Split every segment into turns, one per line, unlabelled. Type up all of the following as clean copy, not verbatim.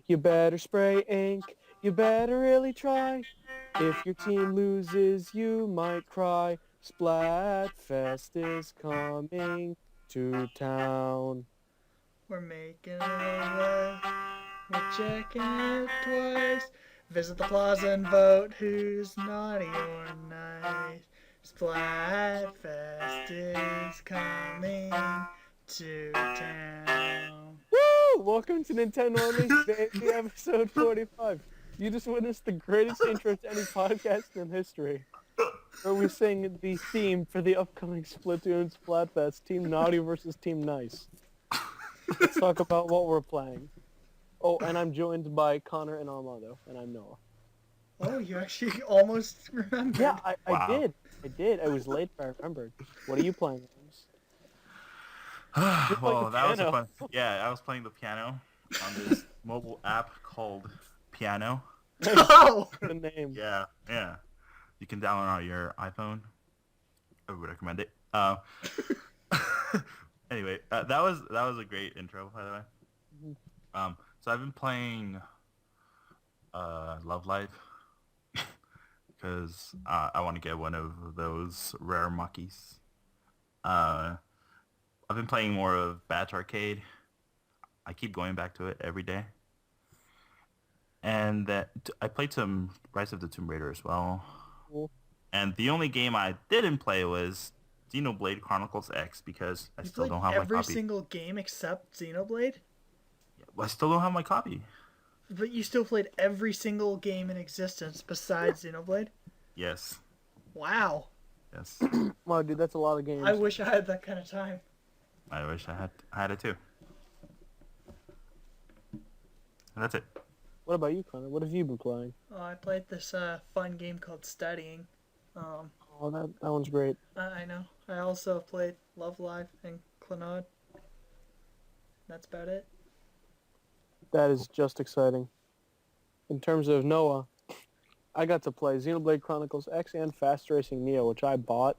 You better spray ink. You better really try. If your team loses, you might cry. Splatfest is coming to town.
We're making it live. We're checking it twice. Visit the plaza and vote who's naughty or nice. Splatfest is coming to town.
Woo! Welcome to Nintendo Unleashed, baby, episode 45. You just witnessed the greatest intro to any podcast in history, where we sing the theme for the upcoming Splatoon Splatfest, Team Naughty versus Team Nice. Let's talk about what we're playing. Oh, and I'm joined by Connor and Armando, and I'm Noah.
Oh, you actually almost remembered.
Yeah, I
Wow.
did. I did. I was late, but I remembered. What are you playing, Armz? You're playing the
Well, that was a
piano.
fun. Yeah, I was playing the piano on this mobile app called Piano.
Oh!
The name.
Yeah. You can download it on your iPhone. I would recommend it. Anyway, that was a great intro, by the way. So I've been playing Love Life because I want to get one of those rare muckies. I've been playing more of Batch Arcade. I keep going back to it every day. And I played some Rise of the Tomb Raider as well.
Cool.
And the only game I didn't play was Xenoblade Chronicles X because I
You
still
played
don't have my
every
copy.
single game except Xenoblade?
I still don't have my copy.
But you still played every single game in existence besides Xenoblade?
Yes.
Wow.
Yes.
Wow, dude, that's a lot of games.
I wish I had that kind of time.
I wish I had it too. And that's it.
What about you, Connor? What have you been playing?
Oh, I played this fun game called Studying.
Oh, that one's great.
I know. I also played Love Live and Clannad. That's about it.
That is just exciting. In terms of Noah, I got to play Xenoblade Chronicles X and Fast Racing Neo, which I bought.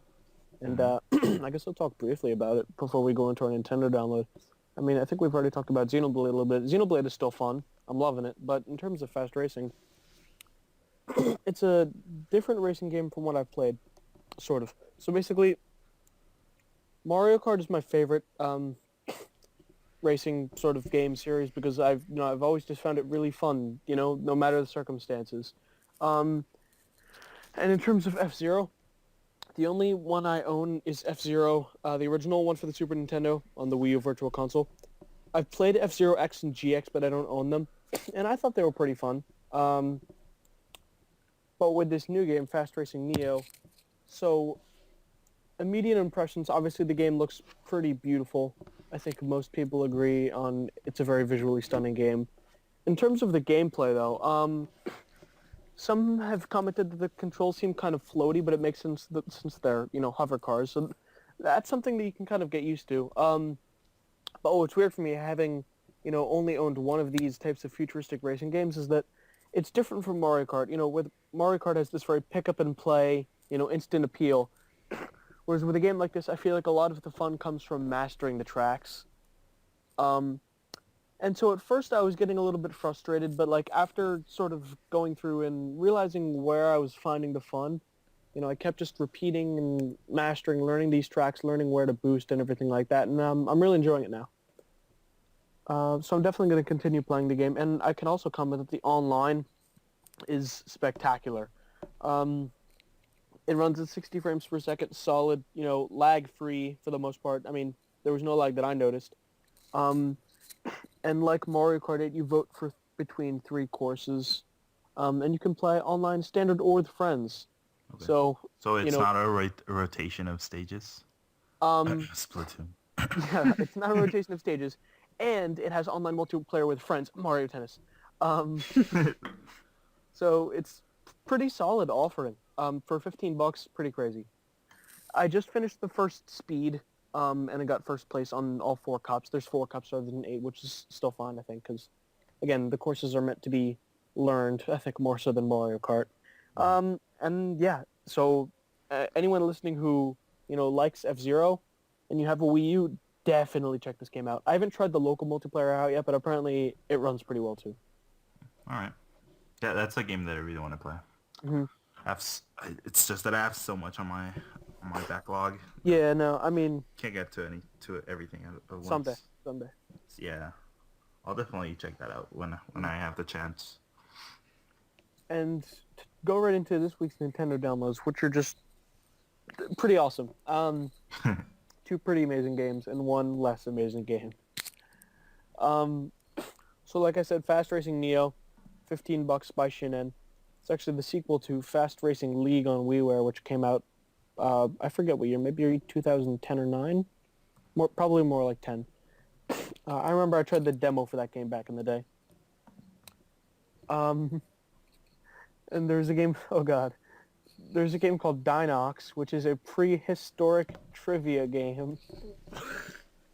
And I guess I'll talk briefly about it before we go into our Nintendo download. I mean, I think we've already talked about Xenoblade a little bit. Xenoblade is still fun. I'm loving it. But in terms of fast racing, it's a different racing game from what I've played, sort of. So basically, Mario Kart is my favorite racing sort of game series because I've always just found it really fun, no matter the circumstances. And in terms of F-Zero, the only one I own is F-Zero, the original one for the Super Nintendo on the Wii U Virtual Console. I've played F-Zero X and GX, but I don't own them, and I thought they were pretty fun. But with this new game, Fast Racing Neo, so immediate impressions, obviously the game looks pretty beautiful. I think most people agree on it's a very visually stunning game. In terms of the gameplay, though, some have commented that the controls seem kind of floaty, but it makes sense since they're, hover cars. So that's something that you can kind of get used to. But it's weird for me having, only owned one of these types of futuristic racing games is that it's different from Mario Kart. With Mario Kart has this very pick up and play, instant appeal. Whereas with a game like this, I feel like a lot of the fun comes from mastering the tracks. And so at first I was getting a little bit frustrated, but after sort of going through and realizing where I was finding the fun, I kept just repeating and mastering, learning these tracks, learning where to boost and everything like that, and I'm really enjoying it now. So I'm definitely going to continue playing the game, and I can also comment that the online is spectacular. It runs at 60 frames per second, solid, lag-free for the most part. I mean, there was no lag that I noticed. And like Mario Kart 8, you vote for between 3 courses, and you can play online standard or with friends.
Okay.
So
it's not a rotation of stages? Splatoon.
yeah, it's not a rotation of stages, and it has online multiplayer with friends, Mario Tennis. So it's pretty solid offering. For $15, pretty crazy. I just finished the first speed, and I got first place on all 4 cups. There's 4 cups rather than 8, which is still fine, I think, because, again, the courses are meant to be learned, I think, more so than Mario Kart. And yeah, so anyone listening who, likes F-Zero and you have a Wii U, definitely check this game out. I haven't tried the local multiplayer out yet, but apparently it runs pretty well, too.
All right. Yeah, that's a game that I really want to play.
Hmm.
It's just that I have so much on my backlog.
Yeah, no, I mean,
Can't get to everything at once.
someday.
Yeah, I'll definitely check that out when I have the chance.
And to go right into this week's Nintendo downloads, which are just pretty awesome. Two pretty amazing games and one less amazing game. So like I said, Fast Racing Neo, $15 by Shinen. It's actually the sequel to Fast Racing League on WiiWare, which came out, I forget what year, maybe 2010 or 9? Probably more like 10. I remember I tried the demo for that game back in the day. And there's a game, oh god. There's a game called Dinox, which is a prehistoric trivia game.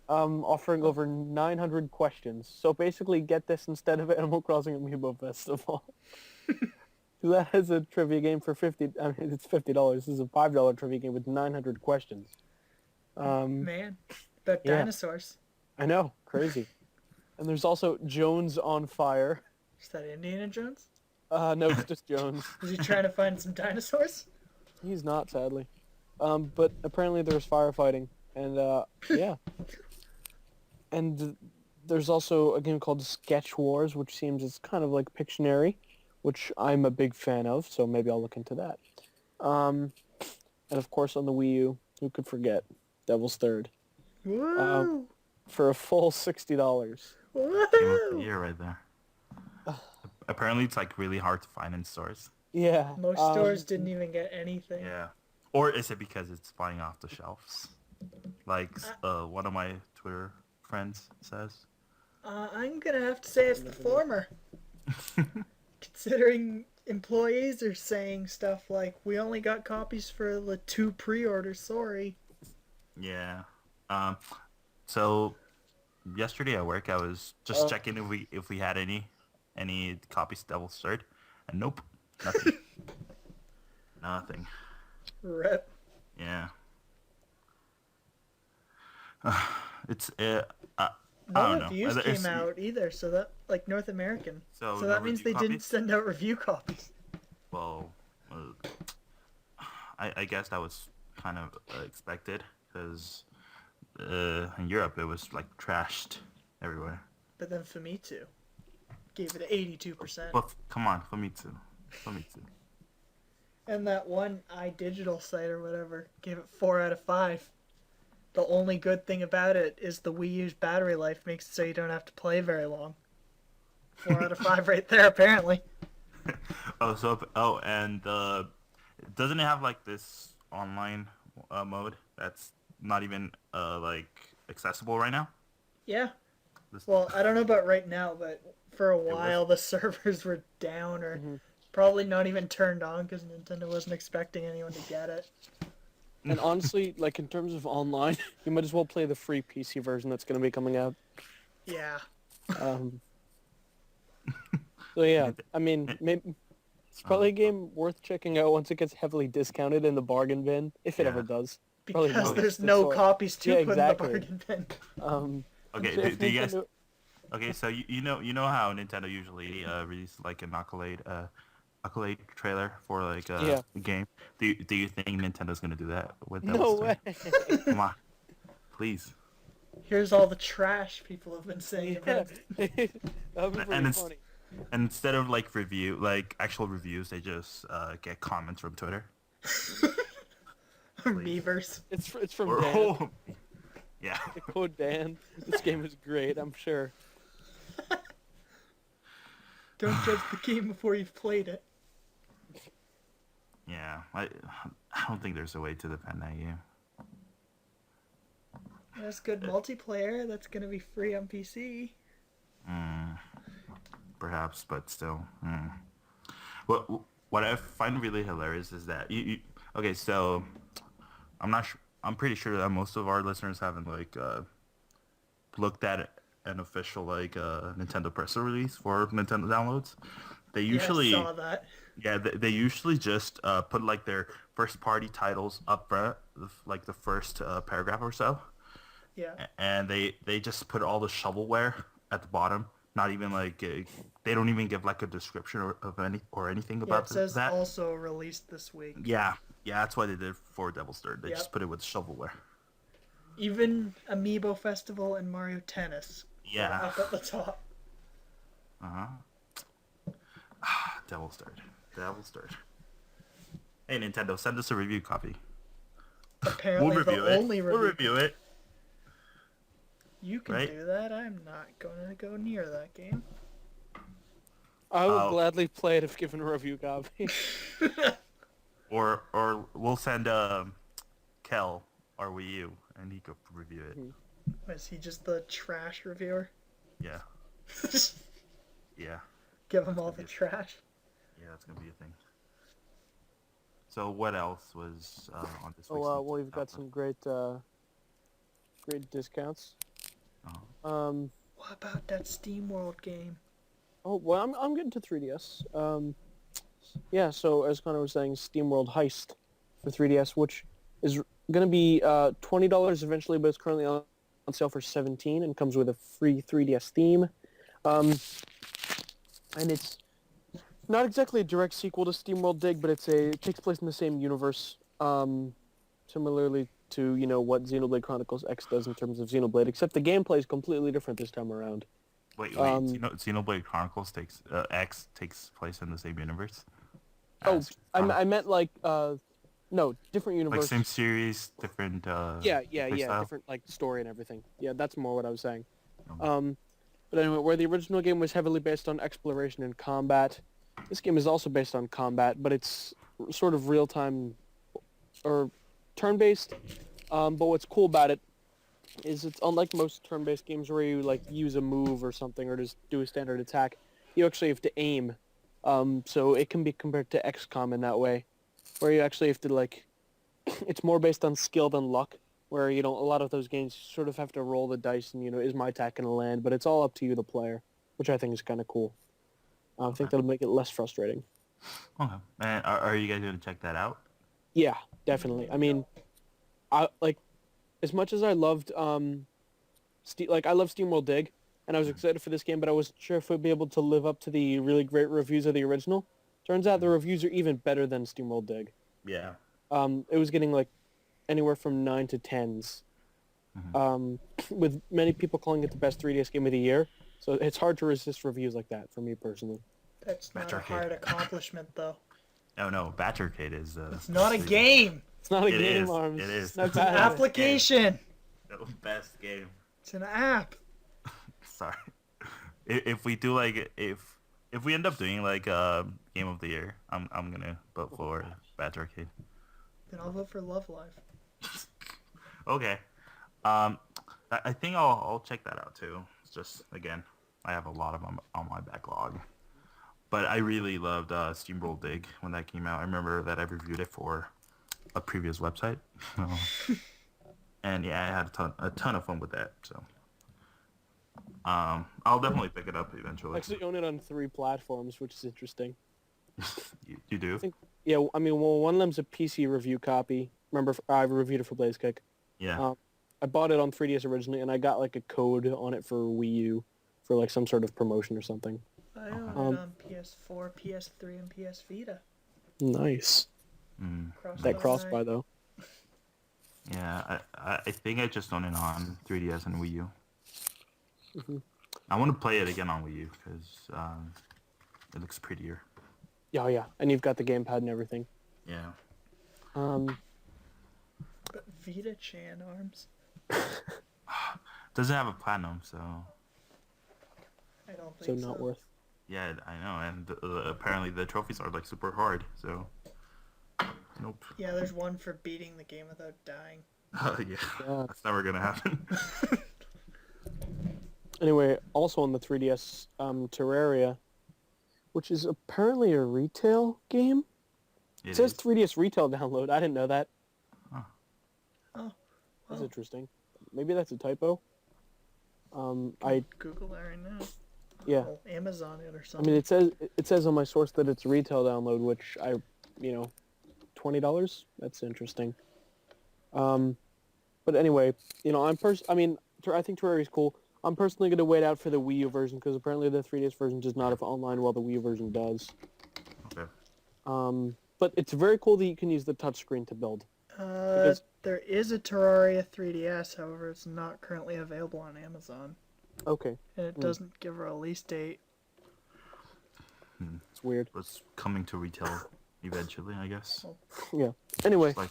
Offering over 900 questions. So basically, get this, instead of Animal Crossing Amiibo Festival. That is a trivia game for it's $50. This is a $5 trivia game with 900 questions.
Man, about
yeah.
dinosaurs.
I know, crazy. And there's also Jones on Fire.
Is that Indiana Jones?
No, it's just Jones.
Is he trying to find some dinosaurs?
He's not, sadly. But apparently there's firefighting, and yeah. And there's also a game called Sketch Wars, which seems it's kind of like Pictionary, which I'm a big fan of, so maybe I'll look into that. And of course on the Wii U, who could forget Devil's Third?
Woo!
For a full $60.
Woo!
You're right there. Apparently, it's like really hard to find in stores.
Yeah.
Most stores didn't even get anything.
Yeah. Or is it because it's flying off the shelves? Like one of my Twitter friends says.
I'm gonna have to say it's the former. Considering employees are saying stuff like, "We only got copies for the 2 pre-orders. Sorry."
Yeah. So yesterday at work, I was just checking if we had any copies of Devil's Third, and nope, nothing. Nothing.
Rip.
Yeah. It's I
No
don't know.
reviews came out either, so that, like, North American. So
no
that means they
review
didn't
copies?
send out review copies.
Well, I guess that was kind of expected because in Europe it was like trashed everywhere.
But then Famitsu gave it 82%.
But come on, for me too.
And that one iDigital site or whatever gave it 4 out of 5. The only good thing about it is the Wii U's battery life makes it so you don't have to play very long. 4 out of 5 right there, apparently.
And doesn't it have like this online mode that's not even like accessible right now?
Yeah. Well, I don't know about right now, but for a while the servers were down or probably not even turned on because Nintendo wasn't expecting anyone to get it.
And honestly, like in terms of online, you might as well play the free PC version that's going to be coming out.
Yeah.
So yeah, I mean, maybe it's probably a game worth checking out once it gets heavily discounted in the bargain bin, if it ever does. Probably
Because
not.
there's no copies to put
exactly.
in the bargain bin.
Okay, do you guys? Okay, so you know how Nintendo usually releases like an accolade trailer for like a game. Do you think Nintendo's gonna do that with
No way.
Come on, please.
Here's all the trash people have been saying about it.
That would be pretty funny.
And instead of like actual reviews, they just get comments from Twitter.
Miiverse.
It's from Dan.
Yeah.
The code Dan. This game is great, I'm sure.
Don't judge the game before you've played it.
Yeah, I don't think there's a way to defend that game.
There's good multiplayer that's going to be free on PC.
Perhaps, but still. What I find really hilarious is that okay, so I'm pretty sure that most of our listeners haven't like looked at an official like Nintendo press release for Nintendo downloads. They usually
I saw that.
Yeah, they usually just put like their first party titles up front, like the first paragraph or so.
Yeah.
And they just put all the shovelware at the bottom Not even like they don't even give like a description of anything
Yeah,
about
it says
that.
also released this week.
Yeah, that's why they did for Devil's Third. They
Yep.
just put it with shovelware.
Even Amiibo Festival and Mario Tennis.
Yeah.
Up at the top.
Devil's Third. Devil's Third. Hey Nintendo, send us a review copy.
Apparently
We'll review it.
only
We'll review it.
You can
Right?
do that. I'm not going to go near that game.
I would
Oh.
gladly play it if given a review copy.
Or we'll send Kel our Wii U and he could review it.
Is he just the trash reviewer?
Yeah. Yeah.
Give him all the trash.
Yeah, that's gonna be a thing. So what else was on this week's?
Well, we've got some great discounts.
Oh.
What about that Steamworld game?
Oh, well, I'm getting to 3DS. Yeah, so as Connor was saying, Steamworld Heist for 3DS, which is going to be $20 eventually, but it's currently on sale for $17 and comes with a free 3DS theme. And it's not exactly a direct sequel to Steamworld Dig, but it takes place in the same universe, similarly to, what Xenoblade Chronicles X does in terms of Xenoblade, except the gameplay is completely different this time around.
Wait, Xenoblade Chronicles X takes place in the same universe?
Oh, I meant like, no, different universe.
Like same series, different
Yeah,
style?
different like story and everything. Yeah, that's more what I was saying.
Okay.
But anyway, where the original game was heavily based on exploration and combat, this game is also based on combat, but it's sort of real-time or turn-based. But what's cool about it is it's unlike most turn-based games where you like use a move or something or just do a standard attack. You actually have to aim. So it can be compared to XCOM in that way, where you actually have to like, it's more based on skill than luck, where, a lot of those games you sort of have to roll the dice and, is my attack going to land, but it's all up to you, the player, which I think is kind of cool. I think that'll make it less frustrating.
Okay. And are you guys going to check that out?
Yeah, definitely. I mean, as much as I loved, I love SteamWorld Dig, and I was excited for this game, but I wasn't sure if it would be able to live up to the really great reviews of the original. Turns out the reviews are even better than SteamWorld Dig.
Yeah.
It was getting like anywhere from 9 to 10s, with many people calling it the best 3DS game of the year. So it's hard to resist reviews like that for me personally.
That's not
Batch
a
Arcade.
hard accomplishment, though.
No, Batch Arcade is...
It's not a game.
It's not a
It
game,
is.
Armz.
It is.
It's not
It's an
bad.
application.
The best game.
It's an app.
Sorry. If we do like... If we end up doing like Game of the Year, I'm gonna vote for Batch Arcade.
Then I'll vote for Love Live.
Okay. I think I'll check that out too. It's just, again, I have a lot of them on my backlog. But I really loved Steamroll Dig when that came out. I remember that I reviewed it for a previous website. And yeah, I had a ton of fun with that. So I'll definitely pick it up
I
eventually.
actually own it on 3 platforms, which is interesting.
You do?
Yeah, I mean, well, one of them's a PC review copy. Remember, I reviewed it for BlazeKick.
Yeah.
I bought it on 3DS originally, and I got like a code on it for Wii U for like some sort of promotion or something.
I own it on PS4, PS3, and PS Vita.
Nice. That cross-buy, though.
Yeah, I think I just own it on 3DS and Wii U. I want to play it again on Wii U because it looks prettier.
Oh, yeah. And you've got the gamepad and everything.
Yeah.
But Vita-chan Arms.
Doesn't have a platinum, so...
I don't
So
think so.
not worth.
Yeah, I know, and apparently the trophies are like super hard, so... Nope.
Yeah, there's one for beating the game without dying.
Yeah,
Yeah.
that's never gonna happen.
Anyway, also on the 3DS, Terraria, which is apparently a retail game. It says 3DS retail download. I didn't know that.
Oh,
That's
well,
interesting. Maybe that's a typo.
Google that right now.
Yeah.
I'll Amazon it or
I
something.
mean, it says on my source that it's retail download, which $20. That's interesting. But anyway, I think Terraria is cool. I'm personally going to wait out for the Wii U version because apparently the 3DS version does not have online while the Wii U version does.
Okay.
But it's very cool that you can use the touchscreen to build. Because
There is a Terraria 3DS, however, it's not currently available on Amazon.
okay,
And it doesn't give a release date.
it's weird.
It's coming to retail eventually, I guess.
Yeah. Anyway,
Like,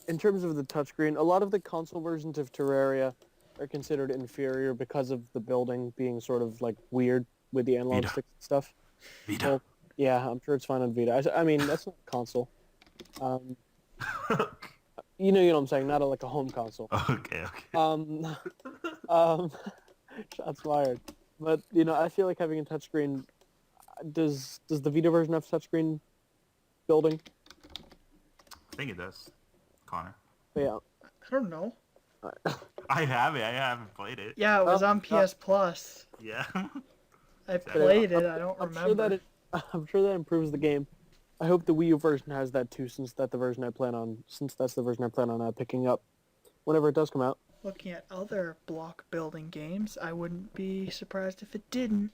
in terms of the touchscreen, a lot of the console versions of Terraria are considered inferior because of the building being sort of like weird with the analog
Vita.
sticks and stuff.
Vita.
Well, yeah, I'm sure it's fine on Vita. I mean, that's not a console. You know what I'm saying? Not like a home console.
Okay.
Shots fired. But I feel like having a touchscreen. Does the Vita version have touchscreen building?
I think it does, Connor.
Yeah.
I don't know.
I have it. I haven't played it.
Yeah, it was on PS Plus.
Yeah.
I played it, I don't
I'm
remember.
sure that I'm sure that improves the game. I hope the Wii U version has that too, since that's the version I plan on picking up whenever it does come out.
Looking at other block building games, I wouldn't be surprised if it didn't.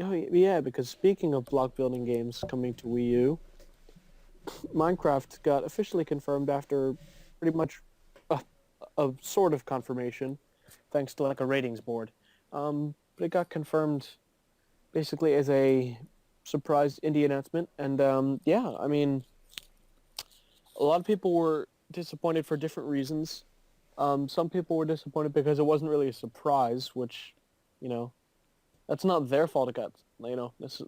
Oh, yeah, because speaking of block building games coming to Wii U, Minecraft got officially confirmed after pretty much a sort of confirmation, thanks to like a ratings board. But it got confirmed basically as a surprise indie announcement, and yeah, I mean, a lot of people were disappointed for different reasons. Some people were disappointed because it wasn't really a surprise, which, that's not their fault it got,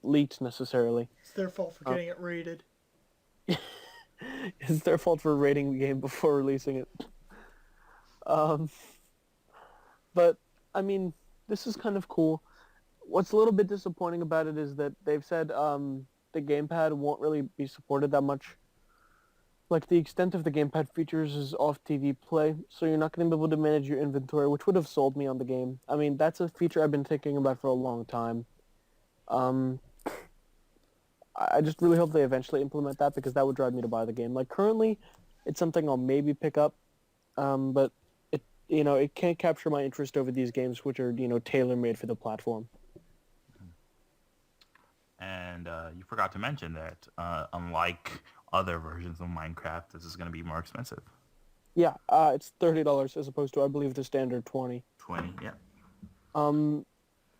leaked necessarily.
It's their fault for getting it rated.
It's their fault for rating the game before releasing it. But, I mean, this is kind of cool. What's a little bit disappointing about it is that they've said the gamepad won't really be supported that much. Like, the extent of the gamepad features is off TV play, so you're not going to be able to manage your inventory, which would have sold me on the game. I mean, that's a feature I've been thinking about for a long time. I just really hope they eventually implement that, because that would drive me to buy the game. Like, currently, it's something I'll maybe pick up, but it can't capture my interest over these games, which are, tailor-made for the platform.
And you forgot to mention that, unlike other versions of Minecraft, this is going to be more expensive.
Yeah, it's $30 as opposed to, I believe, the standard $20.
20, yeah.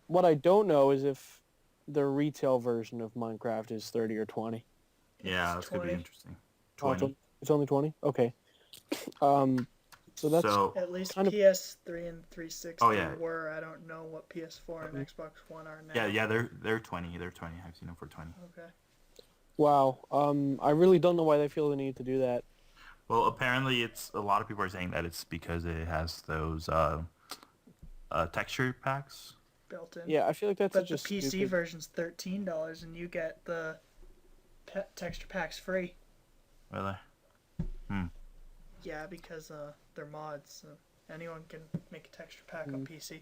What I don't know is if the retail version of Minecraft is 30 or 20.
Yeah, that's going to be interesting.
Oh,
20.
it's only 20? Okay. So that's
At least
kind of...
PS3 and 360
Oh, yeah.
were. I don't know what PS4 and Xbox One are now.
Yeah, they're 20. They're 20. I've seen them for 20.
Okay.
Wow. I really don't know why they feel the need to do that.
Well, apparently a lot of people are saying that it's because it has those texture packs.
Built in.
Yeah, I feel like that's
But the
just
PC
stupid.
version's $13 and you get the texture packs free.
Really?
Yeah, because they're mods. So anyone can make a texture pack on PC.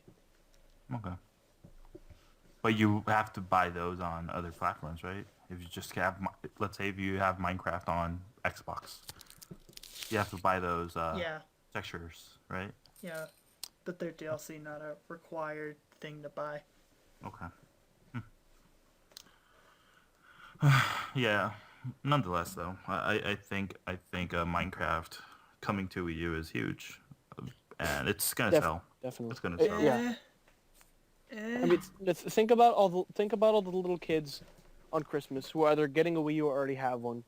Okay. But you have to buy those on other platforms, right? If you just have, let's say if you have Minecraft on Xbox, you have to buy those
Yeah.
textures, right?
Yeah. But they're DLC, not a required thing to buy.
Okay. Yeah. Nonetheless, though, I think Minecraft coming to Wii U is huge, and it's gonna sell.
Definitely.
It's gonna sell.
Yeah. I mean, think about all the little kids on Christmas who are either getting a Wii U or already have one.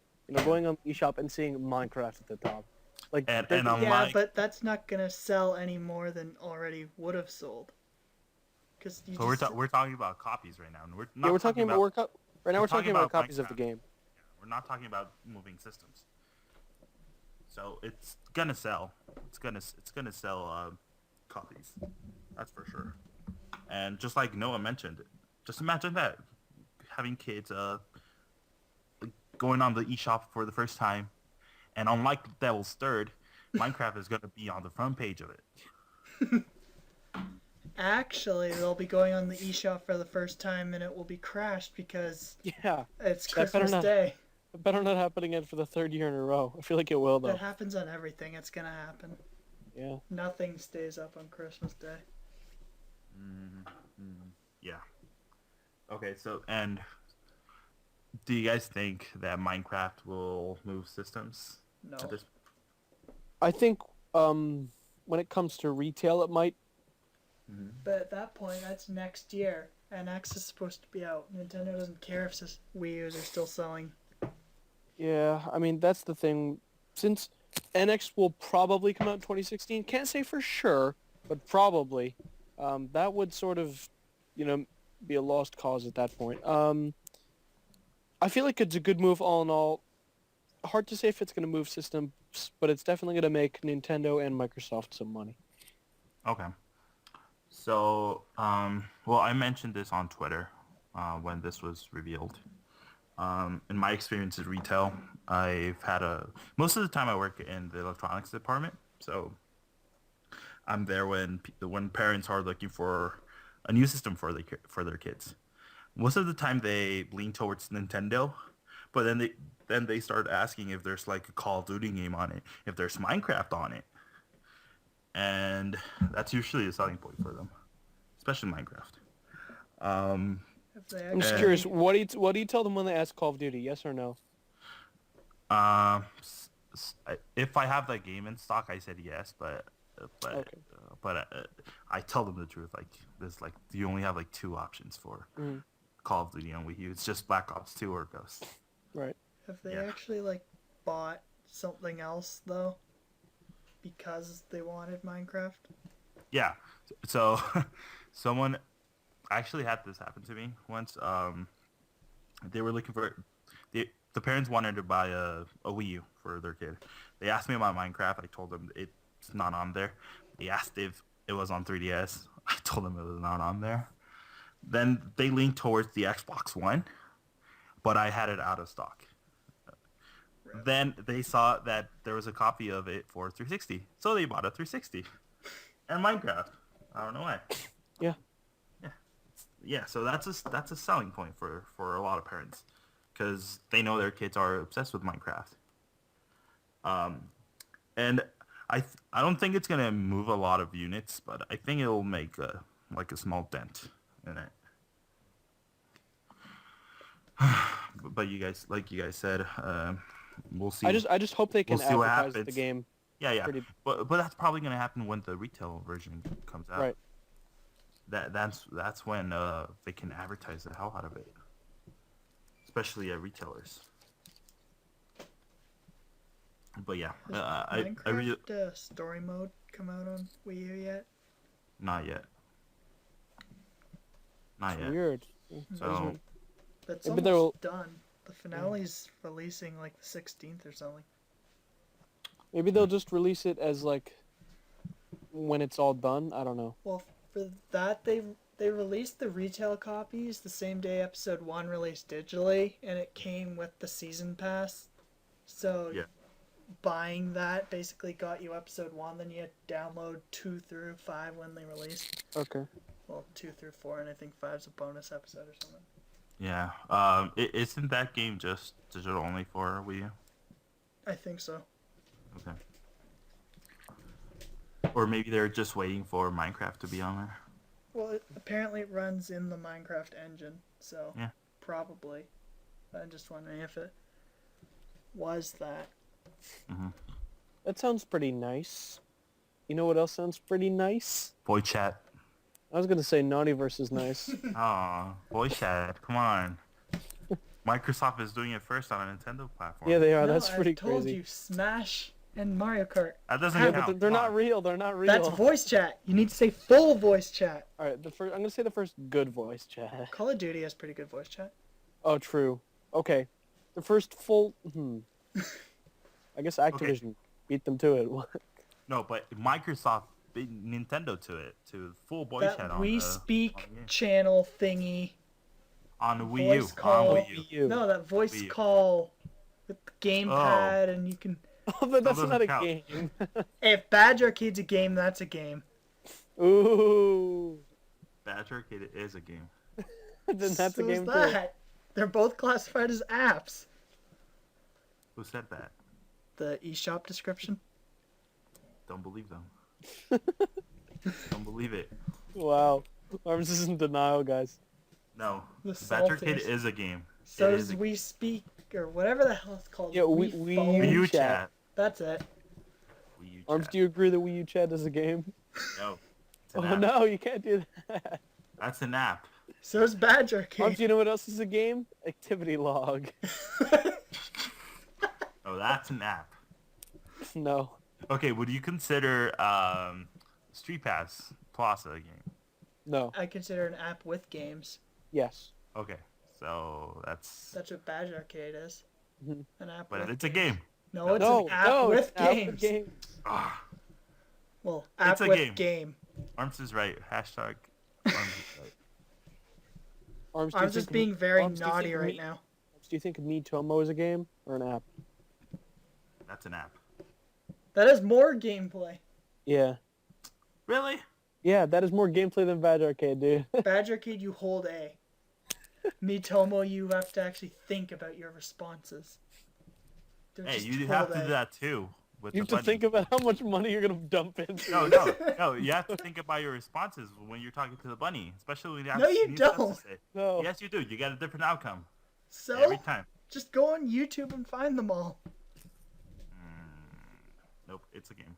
Going on the eShop and seeing Minecraft at the top. Like,
And
Yeah,
unlike,
but that's not gonna sell any more than already would have sold. Because
we're talking about copies right now. We're not
we're talking about right now. We're talking about copies of
Minecraft.
the game.
We're not talking about moving systems. So it's gonna sell. It's gonna sell copies. That's for sure. And just like Noah mentioned, just imagine that having kids going on the eShop for the first time, and unlike Devil's Third, Minecraft is gonna be on the front page of it.
Actually, they'll be going on the eShop for the first time and it will be crashed because
Yeah,
it's
That better
Christmas
not-
Day.
it better not happen again for the third year in a row. I feel like it will, though.
That happens on everything. It's gonna happen.
Yeah.
Nothing stays up on Christmas Day.
Yeah. Okay, so, and do you guys think that Minecraft will move systems?
No.
At this...
I think when it comes to retail, it might.
But at that point, that's next year. NX is supposed to be out. Nintendo doesn't care if Wii U's are still selling.
Yeah, I mean, that's the thing. Since NX will probably come out in 2016, can't say for sure, but probably, that would sort of, be a lost cause at that point. I feel like it's a good move all in all. Hard to say if it's going to move systems, but it's definitely going to make Nintendo and Microsoft some money.
Okay. So, well, I mentioned this on Twitter when this was revealed. In my experience in retail, I've had most of the time I work in the electronics department, so I'm there when parents are looking for a new system for their kids. Most of the time they lean towards Nintendo, but then they start asking if there's like a Call of Duty game on it, if there's Minecraft on it, and that's usually a selling point for them, especially Minecraft.
I'm just curious, what do you tell them when they ask Call of Duty? Yes or no?
If I have that game in stock, I said yes, but
Okay.
I tell them the truth. Like you only have like two options for Call of Duty on Wii U. It's just Black Ops 2 or Ghost.
Right.
Have they actually bought something else though? Because they wanted Minecraft?
Yeah. So someone actually had this happen to me once. They were looking for the parents wanted to buy a Wii U for their kid. They asked me about Minecraft. I told them it's not on there. They asked if it was on 3DS. I told them it was not on there. Then they leaned towards the Xbox One, but I had it out of stock. Then they saw that there was a copy of it for 360, so they bought a 360 and Minecraft. I don't know why. Yeah. So that's a selling point for a lot of parents, because they know their kids are obsessed with Minecraft. And I don't think it's gonna move a lot of units, but I think it'll make a small dent in it. But you guys, like you guys said, we'll see.
I just hope they can
We'll see what
advertise
happens.
the game.
Yeah. But that's probably gonna happen when the retail version comes out.
Right.
That's when they can advertise the hell out of it, especially at retailers. But yeah, I really
story mode come out on Wii U yet?
not yet.
Weird.
So
It's
Maybe
almost done. The finale's releasing the 16th or something.
Maybe they'll just release it as when it's all done. I don't know.
Well, for that they released the retail copies the same day episode 1 released digitally, and it came with the season pass. So buying that basically got you episode 1, then you had to download 2 through 5 when they released.
Okay.
Well, 2 through 4, and I think 5's a bonus episode or something.
yeah, isn't that game just digital only for Wii U?
I think so.
Okay. Or maybe they're just waiting for Minecraft to be on there.
Well, apparently it runs in the Minecraft engine, so
Yeah.
probably. I'm just wondering if it was that.
That sounds pretty nice. You know what else sounds pretty nice?
Voice chat.
I was gonna say naughty versus nice.
Oh, voice chat. Come on. Microsoft is doing it first on a Nintendo platform.
Yeah, they are.
No,
That's pretty
I told
crazy.
you, Smash and Mario Kart.
That doesn't
Yeah,
count.
but they're
Come
not
on.
real. They're not real.
That's voice chat. You need to say full voice chat.
All right, I'm gonna say the first good voice chat.
Call of Duty has pretty good voice chat.
Oh, true. Okay, the first full. I guess Activision beat them to it.
No, but Microsoft beat Nintendo to full voice chat
That
on
We
on
Speak
the game.
channel thingy.
On the Wii U.
voice call.
On Wii U.
Wii U.
No, that voice
Wii U.
call with the gamepad, and you can.
Oh, but that's
doesn't
not a
count.
game.
If Badge Arcade's a game, that's a game.
Ooh.
Badge Arcade is a game.
Then that's
So
a
is
game too.
that. They're both classified as apps.
Who said that?
The eShop description.
Don't believe them. Don't believe it.
Wow. Armz is in denial, guys.
No.
The
Badger Kid
saltiest.
is a game.
So
It
does
is a
We Speak, or whatever the hell it's called.
Yeah, we
Phone.
Wii U
Wii
chat.
That's it.
Wii U
Armz,
chat.
do you agree that Wii U chat is a game?
No. It's
Oh
an app.
no, you can't do that.
That's an app.
So is Badger
Armz,
Kid.
you know what else is a game? Activity log.
Oh, that's an app.
No.
Okay, would you consider Street Pass Plaza a game?
No.
I consider an app with games.
Yes.
Okay, so that's...
That's what Badger Arcade is.
Mhm.
An app
But
with
it's a
games.
game.
No, it's
No,
an app
no,
with
it's an app
games.
with games.
Ah,
Well, app
It's a
with
game.
game.
Armz is right. Hashtag Armz is right.
Armz, do you
I'm
think
just
of-
being very
Armz, do you
naughty
think
right
Me-
now.
Do you think Me Tomo is a game or an app?
That's an app.
That is more gameplay.
Yeah.
Really?
Yeah, that is more gameplay than Badger Arcade, dude.
Badger Arcade, you hold A. Mitomo, you have to actually think about your responses. Don't
Hey,
just
you
hold
have to
A.
do that too. With
You have
the
to think about how much money you're gonna dump into.
No. You have to think about your responses when you're talking to the bunny, especially when you have
No, you
new stuff to
don't.
say.
No.
Yes, you do. You get a different outcome
So,
every time.
just go on YouTube and find them all.
Nope, it's a game.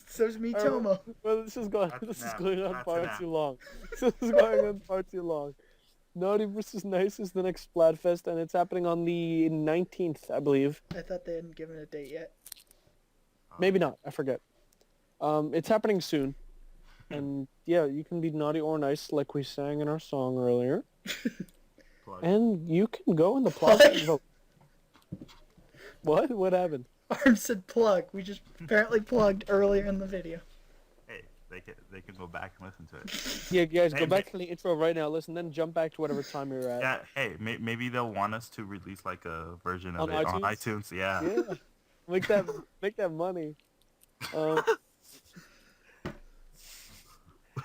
So's Mitomo.
Well, this is going.
That's
This
an
is
app.
going on
That's
far
an app.
too long. This is going on far too long. Naughty versus Nice is the next Splatfest, and it's happening on the 19th, I believe.
I thought they hadn't given a date yet.
Maybe not. I forget. It's happening soon, and yeah, you can be naughty or nice, like we sang in our song earlier,
Plug.
and you can go in the plaza and
What?
vote. What? What happened?
Arm said plug. We just apparently plugged earlier in the video.
Hey, they can go back and listen to it.
Yeah, guys, go
Hey,
back to the intro right now. Listen, then jump back to whatever time you're at.
Yeah. Hey, maybe they'll want us to release like a version of
On
it on
iTunes?
iTunes. Yeah.
Yeah. Make that money.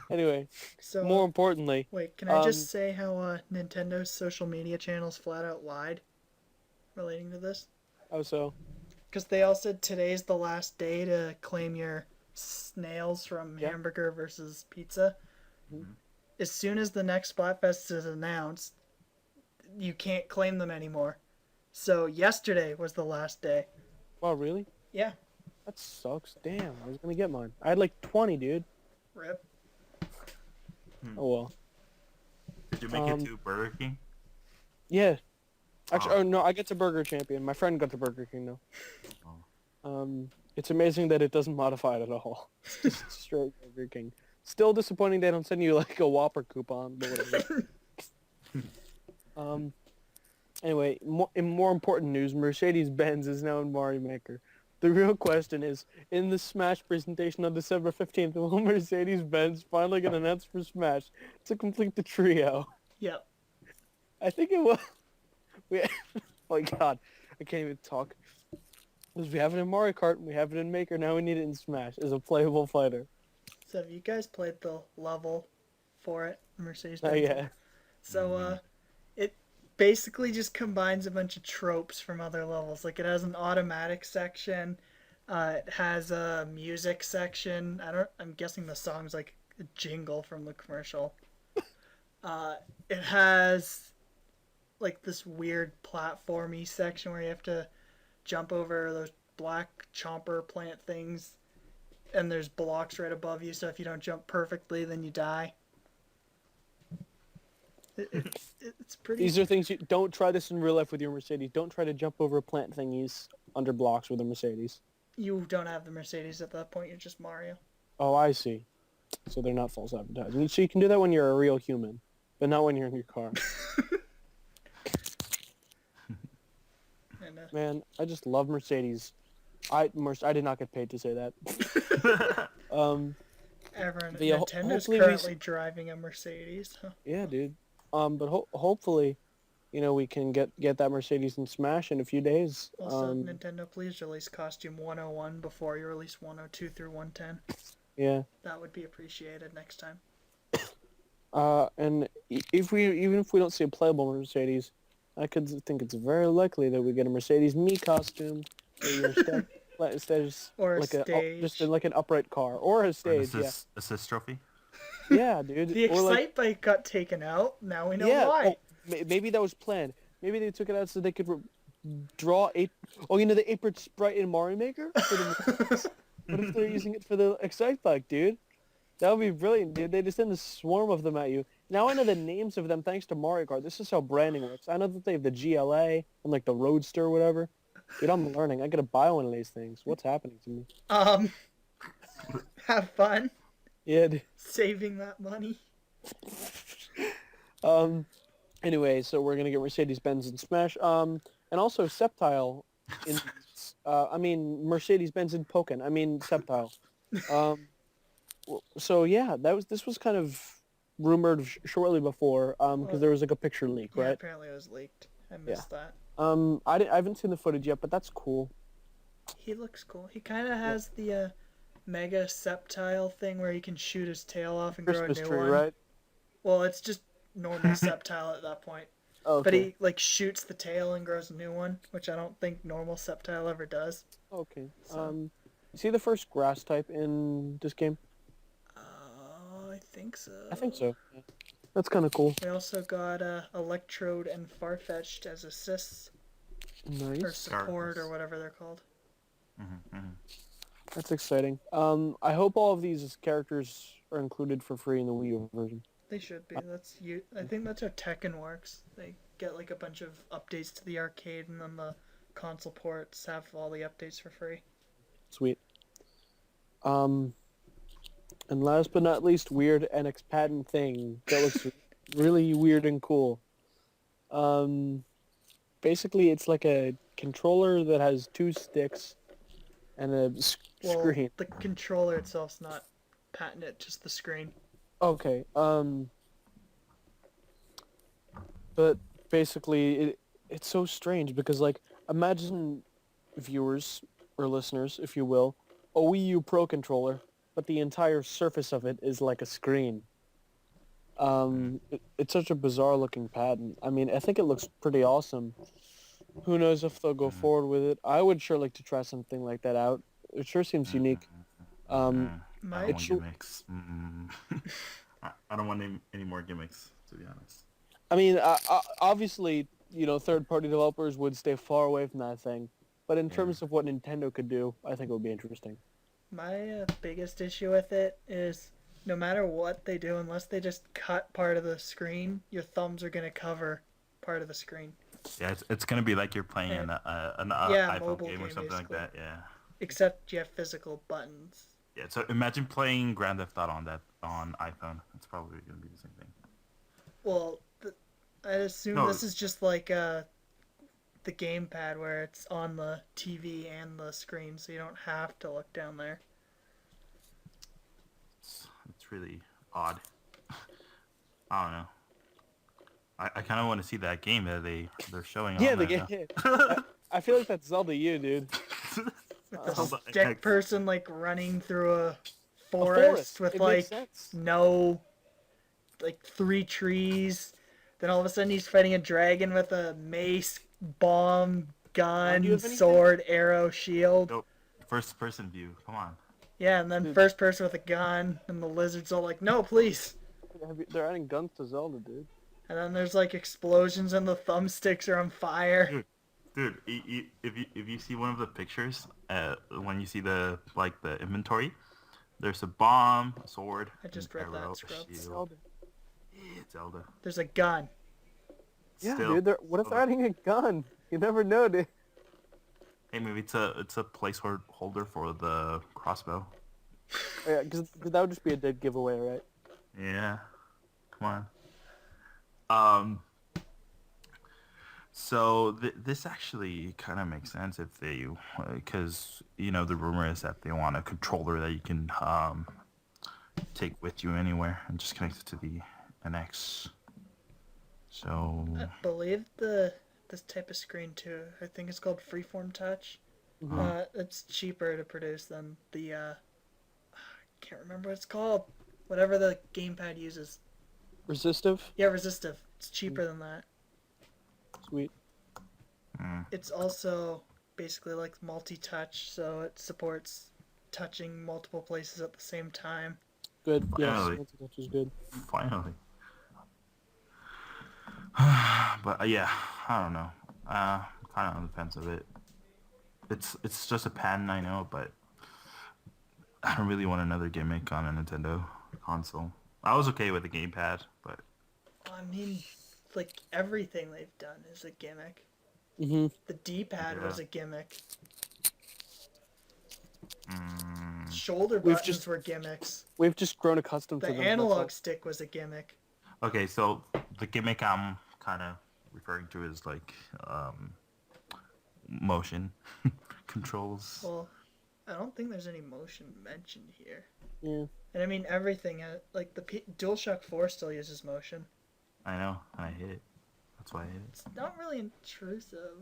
Anyway,
So,
more importantly,
wait, can I just say how Nintendo's social media channels flat out lied relating to this?
oh so
Because they all said today's the last day to claim your snails from
Yeah.
hamburger versus pizza.
Mhm.
As soon as the next Splatfest is announced, you can't claim them anymore. So yesterday was the last day.
wow, really?
Yeah.
That sucks. Damn, I was gonna get mine. I had like 20, dude.
Rip.
Oh well.
Did you make it to Burger King?
Yeah. Actually,
Oh.
oh no, I get to Burger Champion. My friend got to Burger King though. It's amazing that it doesn't modify it at all. It's just straight Burger King. Still disappointing they don't send you like a Whopper coupon, but whatever. Anyway, in more important news, Mercedes-Benz is now in Mario Maker. The real question is, in the Smash presentation on December 15th, will Mercedes-Benz finally get announced for Smash to complete the trio?
Yep.
I think it will. We, oh my god, I can't even talk. Because we have it in Mario Kart, we have it in Maker, now we need it in Smash as a playable fighter.
So have you guys played the level for it, Mercedes?
Oh yeah.
So it basically just combines a bunch of tropes from other levels. Like it has an automatic section, it has a music section. I'm guessing the song's like a jingle from the commercial. It has like this weird platformy section where you have to jump over those black chomper plant things, and there's blocks right above you, so if you don't jump perfectly, then you die. It's pretty...
These are things you don't try this in real life with your Mercedes. Don't try to jump over plant thingies under blocks with a Mercedes.
You don't have the Mercedes at that point, you're just Mario.
Oh, I see. So they're not false advertising. So you can do that when you're a real human, but not when you're in your car.
And,
Man, I just love Mercedes. I did not get paid to say that.
everyone,
But yeah,
Nintendo's
hopefully
currently driving a Mercedes. Huh?
Yeah, dude. But hopefully, we can get that Mercedes in Smash in a few days.
Also, Nintendo, please release Costume 101 before you release 102 through 110.
Yeah.
That would be appreciated next time.
And even if we don't see a playable Mercedes, I could think it's very likely that we get a Mercedes Me costume. Where you're instead of just
Or a
like
stage.
just like an upright car or a
An
stage.
assist trophy.
Yeah, dude.
The
Or like
Excite Bike got taken out. Now we know
yeah.
why.
Oh, maybe that was planned. Maybe they took it out so they could draw eight. Oh, you know the 8-bit sprite in Mario Maker. What if they're using it for the Excite Bike, dude? That would be brilliant, dude. They just send a swarm of them at you. Now I know the names of them thanks to Mario Kart. This is how branding works. I know that they have the GLA and like the Roadster or whatever. Dude, I'm learning. I gotta buy one of these things. What's happening to me?
Have fun
Yeah, dude.
saving that money.
Anyway, so we're gonna get Mercedes-Benz in Smash. And also Sceptile in Mercedes-Benz in Pokken. Sceptile. So yeah, this was kind of rumored shortly before because there was like a picture leak,
Yeah,
right?
apparently it was leaked. I missed that.
I haven't seen the footage yet, but that's cool.
He looks cool. He kind of has the Mega Sceptile thing where he can shoot his tail off and
Christmas
grow a new
tree,
one.
right?
Well, it's just normal Sceptile at that point.
Okay.
But he like shoots the tail and grows a new one, which I don't think normal Sceptile ever does.
Okay.
So.
See the first grass type in this game?
I think so.
I think so. Yeah. That's kind of cool.
We also got Electrode and Farfetch'd as assists
Nice.
or support or whatever they're called.
That's exciting. I hope all of these characters are included for free in the Wii U version.
They should be. I think that's how Tekken works. They get like a bunch of updates to the arcade, and then the console ports have all the updates for free.
Sweet. And last but not least, weird NX patent thing that looks really weird and cool. Basically, it's like a controller that has 2 sticks and a screen.
The controller itself's not patented, just the screen.
Okay. But basically, it's so strange because, like, imagine viewers or listeners, if you will, a Wii U Pro controller, but the entire surface of it is like a screen. It's such a bizarre-looking patent. I think it looks pretty awesome. Who knows if they'll go forward with it? I would sure like to try something like that out. It sure seems unique.
I don't want gimmicks. I don't want any more gimmicks, to be honest.
Obviously, third-party developers would stay far away from that thing. But in terms of what Nintendo could do, I think it would be interesting.
My biggest issue with it is no matter what they do, unless they just cut part of the screen, your thumbs are going to cover part of the screen.
Yeah, it's going to be like you're playing an iPhone game or something like that, yeah.
Except you have physical buttons.
Yeah, so imagine playing Grand Theft Auto on iPhone. It's probably going to be the same thing.
Well, I assume this is just like the gamepad where it's on the TV and the screen, so you don't have to look down there.
It's really odd. I don't know. I kind of want to see that game that they're showing.
Yeah,
on
the game. I feel like that's Zelda U, dude.
With the stick person like running through a forest with like no, like 3 trees. Then all of a sudden he's fighting a dragon with a mace, bomb, gun, sword, arrow, shield.
Nope. First person view. Come on.
Yeah, and then first person with a gun, and the lizard's all like, "No, please."
They're adding guns to Zelda, dude.
And then there's like explosions, and the thumbsticks are on fire.
Dude, if you see one of the pictures, when you see the inventory, there's a bomb, a sword,
I just
an
read
arrow,
that,
a shield.
Zelda.
Yeah, Zelda.
There's a gun.
Yeah, dude. What if they're adding a gun? You never know, dude.
Hey, maybe it's a placeholder for the crossbow.
Yeah, because that would just be a dead giveaway, right?
Yeah. Come on. So this actually kind of makes sense if they, because the rumor is that they want a controller that you can take with you anywhere and just connect it to the NX. So
I believe this type of screen too. I think it's called Freeform Touch. It's cheaper to produce than the I can't remember what it's called. Whatever the gamepad uses.
Resistive?
Yeah, resistive. It's cheaper than that.
Sweet.
It's also basically like multi-touch, so it supports touching multiple places at the same time.
Good. Yes,
Finally.
multi-touch is good.
Finally. But yeah, I don't know. Kind of on the fence of it. It's just a patent, I know, but I don't really want another gimmick on a Nintendo console. I was okay with the gamepad, but
I mean, like everything they've done is a gimmick.
Mm-hmm.
The D-pad
Yeah.
was a gimmick.
mm,
Shoulder
We've
buttons
just-
were gimmicks.
We've just grown accustomed
The
to them. that's all.
analog stick was a gimmick.
okay. So the gimmick I'm kind of referring to is like motion controls.
Well, I don't think there's any motion mentioned here.
Yeah.
And I mean, everything, like the DualShock 4 still uses motion.
I know, and I hate it. That's why I hate it.
It's not really intrusive.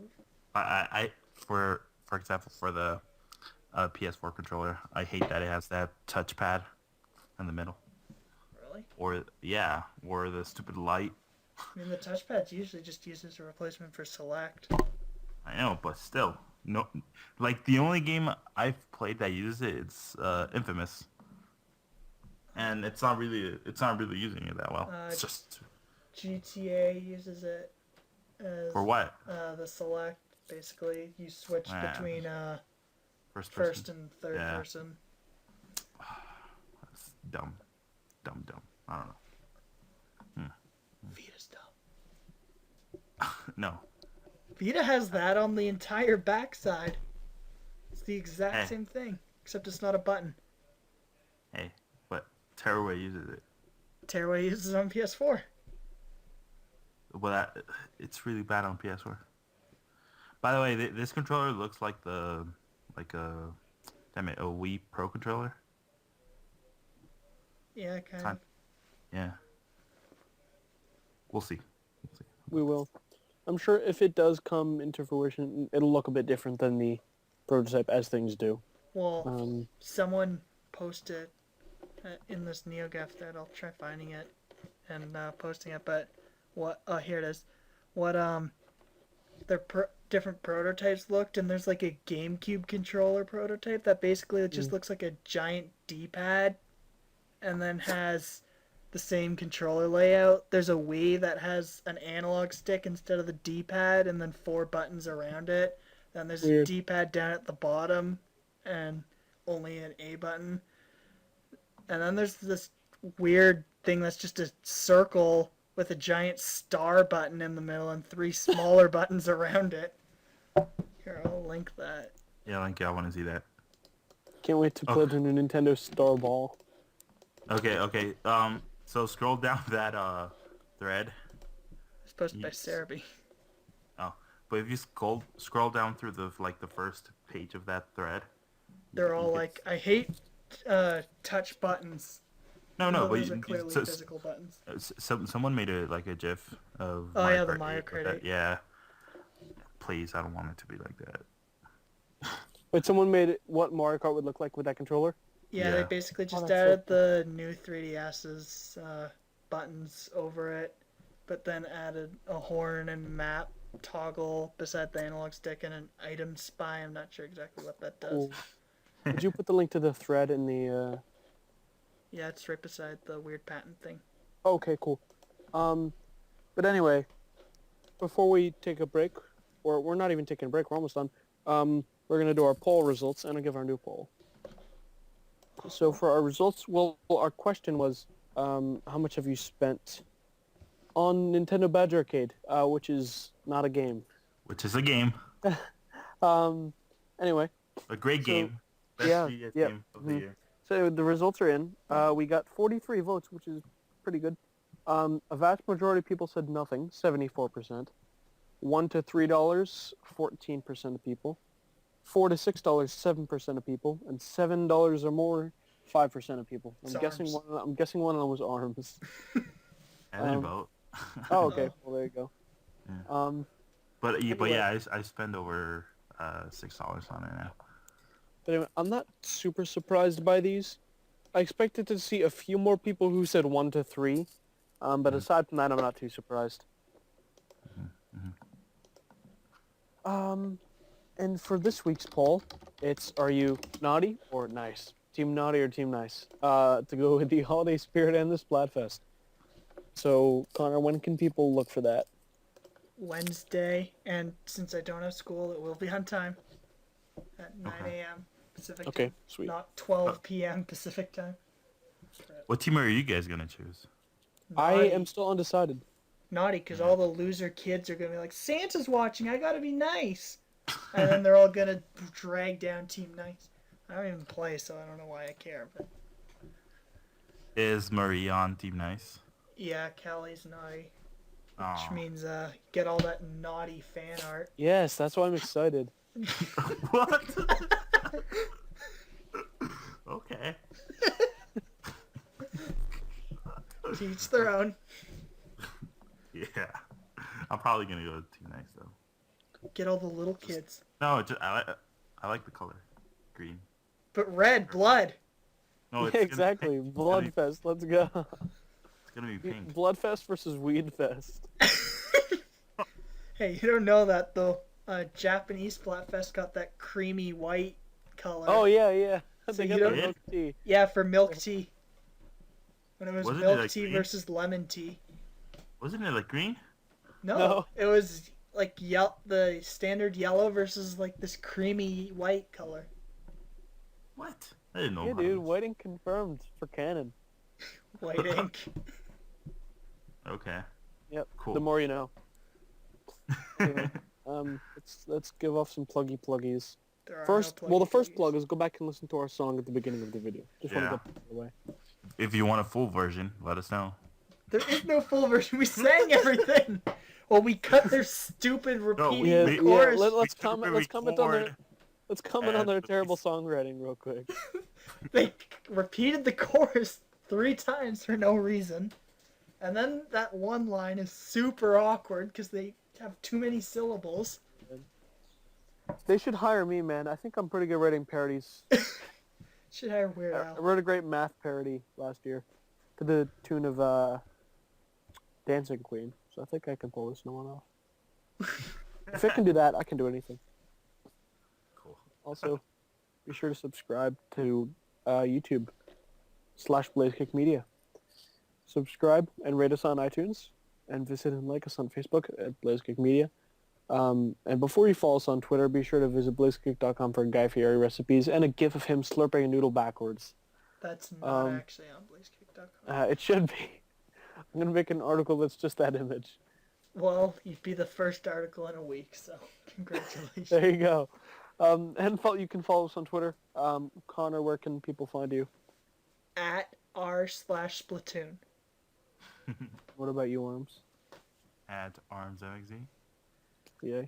I for example, for the PS4 controller, I hate that it has that touchpad in the middle.
Really?
Or the stupid light.
I mean, the touchpad's usually just used as a replacement for select.
I know, but still, no. Like the only game I've played that uses it, it's Infamous, and it's not really using it that well. It's just
GTA uses it as
for what?
the select. Basically, you switch
Yeah.
between
First person.
first and third
Yeah.
person.
That's dumb. I don't know.
Vita's dumb.
No.
Vita has that on the entire backside. It's the exact
Hey.
same thing, except it's not a button.
Hey, but Tearaway uses it.
Tearaway uses it on PS4.
Well, it's really bad on PS4. By the way, this controller looks like a Wii Pro controller.
Yeah, kind
Kind-
of.
Yeah. We'll see.
We will. I'm sure if it does come into fruition, it'll look a bit different than the prototype, as things do.
Well, someone posted in this NeoGAF thread. I'll try finding it and posting it. But what? Oh, here it is. What their different prototypes looked, and there's like a GameCube controller prototype that basically just looks like a giant D-pad, and then has the same controller layout. There's a Wii that has an analog stick instead of the D-pad, and then 4 buttons around it. Then there's
Weird.
a D-pad down at the bottom, and only an A button. And then there's this weird thing that's just a circle with a giant star button in the middle and 3 smaller buttons around it. Here, I'll link that.
Yeah, Link, I want to see that.
Can't wait to play it in a Nintendo Star Ball.
Okay. So scroll down that thread.
It's posted by
Yes.
Cerebi.
Oh, but if you scroll down through the first page of that thread.
They're
you
all
can-
like, I hate touch buttons.
No,
Even though
but
those are clearly physical buttons.
someone made a GIF of.
Oh, yeah, the
Kart
Mario
8 with
Kart
that.
8.
Yeah. Please, I don't want it to be like that.
Wait, someone made it what Mario Kart would look like with that controller?
Yeah, they
Yeah.
basically just
that's so
added the new 3DS's buttons over it, but then added a horn and map toggle beside the analog stick and an item spy. I'm not sure exactly what that does.
Cool. Did you put the link to the thread in the...
Yeah, it's right beside the weird patent thing.
Okay, cool. But anyway, before we take a break, or we're not even taking a break, we're almost done, we're going to do our poll results, and I'll give our new poll. So for our results, well, our question was, how much have you spent on Nintendo Badge Arcade, which is not a game.
Which is a game.
Anyway,
A great game. Best
yeah,
3DS
yeah,
game of the year.
so the results are in. We got 43 votes, which is pretty good. A vast majority of people said nothing, 74%. $1 to $3, 14% of people. $4 to $6, 7% of people, and $7 or more, 5% of people.
It's
I'm guessing
Armz.
I'm guessing one of them was Armz.
I didn't
Um,
vote.
Oh, okay.
Oh.
Well, there you go.
Yeah. But
anyway.
yeah, I spend over $6 on it now.
But anyway, I'm not super surprised by these. I expected to see a few more people who said 1 to 3, but aside from that, I'm not too surprised. And for this week's poll, it's are you naughty or nice? Team naughty or team nice? To go with the holiday spirit and the Splatfest. So, Connor, when can people look for that?
Wednesday, and since I don't have school, it will be on time at 9
Okay.
a.m. Pacific
Okay,
time,
sweet.
not 12 p.m. Pacific time.
What team are you guys gonna choose?
I
Naughty.
am still undecided.
Naughty, because all the loser kids are going to be like, Santa's watching, I gotta be nice. And then they're all going to drag down Team Nice. I don't even play, so I don't know why I care. But
Is Marie on Team Nice?
yeah, Callie's naughty. Which
Aw.
means get all that naughty fan art.
Yes, that's why I'm excited.
What? Okay.
To each their own.
Yeah. I'm probably gonna go with Team Nice though.
Get all the little kids.
No, I like the color, green.
But red, blood.
No, it's
Yeah,
gonna-
exactly.
it's gonna be-
Bloodfest, let's go.
It's gonna be pink.
Bloodfest versus Weedfest.
Hey, you don't know that though. Japanese Splatfest got that creamy white color.
Oh, yeah.
So
They
you
got
don't-
the milk tea.
Yeah, for milk tea. When it was
Wasn't it,
milk
like,
tea
green?
versus lemon tea.
Wasn't it like green?
No, it was like the standard yellow versus like this creamy white color.
What? I didn't know.
Yeah,
about
dude,
this.
whiting confirmed for canon.
White ink.
Okay.
Yep,
Cool.
the more you know. Anyway, let's give off some pluggies.
There are
First,
no
well, the first
pluggies.
plug is go back and listen to our song at the beginning of the video. Just want
Yeah.
to get that out of the way.
If you want a full version, let us know.
There is no full version. We sang everything. Well, we cut their stupid repeating
Yeah,
the
we-
chorus.
let's
We took
comment.
a
Let's comment on their.
record.
Let's comment on
and
their
we-
terrible songwriting real quick.
They repeated the chorus 3 times for no reason. And then that one line is super awkward because they have too many syllables.
They should hire me, man. I think I'm pretty good writing parodies.
Should hire Weird
I
Al.
wrote a great math parody last year to the tune of Dancing Queen. So I think I can pull this one off. If I can do that, I can do anything.
Cool.
Also, be sure to subscribe to YouTube/BlazeKick Media. Subscribe and rate us on iTunes, and visit and like us on Facebook at BlazeKick Media. And before you follow us on Twitter, be sure to visit blazekick.com for Guy Fieri recipes and a gif of him slurping a noodle backwards.
That's not actually on blazekick.com.
It should be. I'm going to make an article that's just that image.
Well, you'd be the first article in a week, so congratulations.
There you go. And you can follow us on Twitter. Connor, where can people find you?
At r/Splatoon.
What about you, Armz?
At Armz MXZ.
Yeah.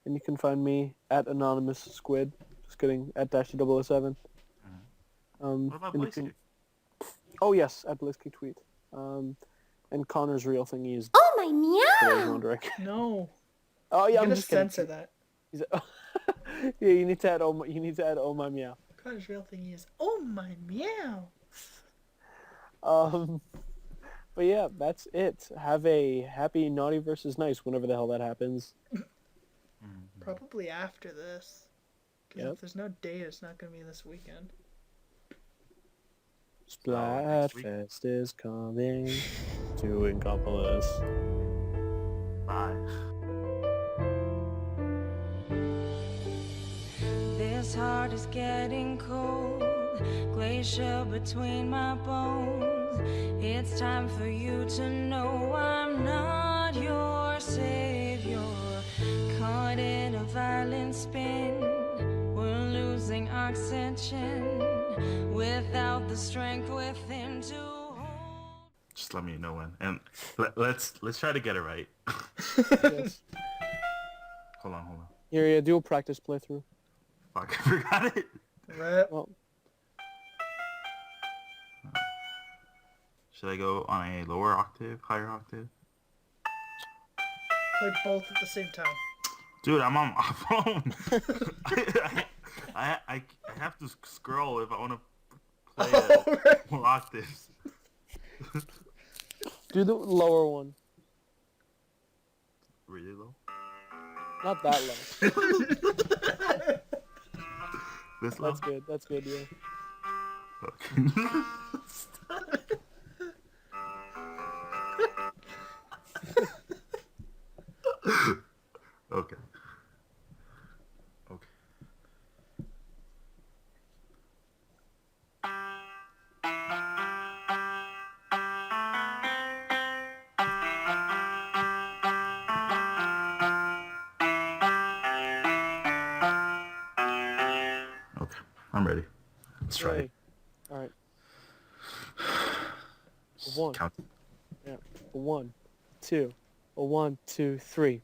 And you can find me at Anonymous Squid. Just kidding. At Dash007.
What about
and you
Blaze
can-
Kick?
Oh, yes. At BlazeKick Tweet. And Connor's real thingy is...
Oh my
for those
meow!
wondering.
No.
Oh, yeah,
I'm
I'm
gonna
just kidding.
censor that.
He's yeah, you need to add oh my meow.
Connor's real thing is, oh my meow.
But yeah, that's it. Have a happy naughty versus nice whenever the hell that happens.
Probably after this. 'Cause
Yep.
if there's no date, it's not gonna be this weekend.
next week.
Splatfest is coming to Incopolis.
Bye.
This heart is getting cold, glacier between my bones. It's time for you to know I'm not your savior. Caught in a violent spin, we're losing oxygen without the strength within to hold.
Just let me know when, and let's try to get it right.
Yes.
Hold on.
Here, yeah, do a practice playthrough.
Fuck, I forgot it.
Right?
Well,
Should I go on a lower octave, higher octave?
Play both at the same time.
Dude, I'm on my phone. I have to scroll if I want to play at more octaves.
do the lower one.
Really low?
Not that low.
This
That's
level?
good. That's good. Yeah.
Okay. Okay. Okay, I'm ready. Let's try it.
All right. A one.
Count.
Yeah. A 1, 2. A 1, 2, 3.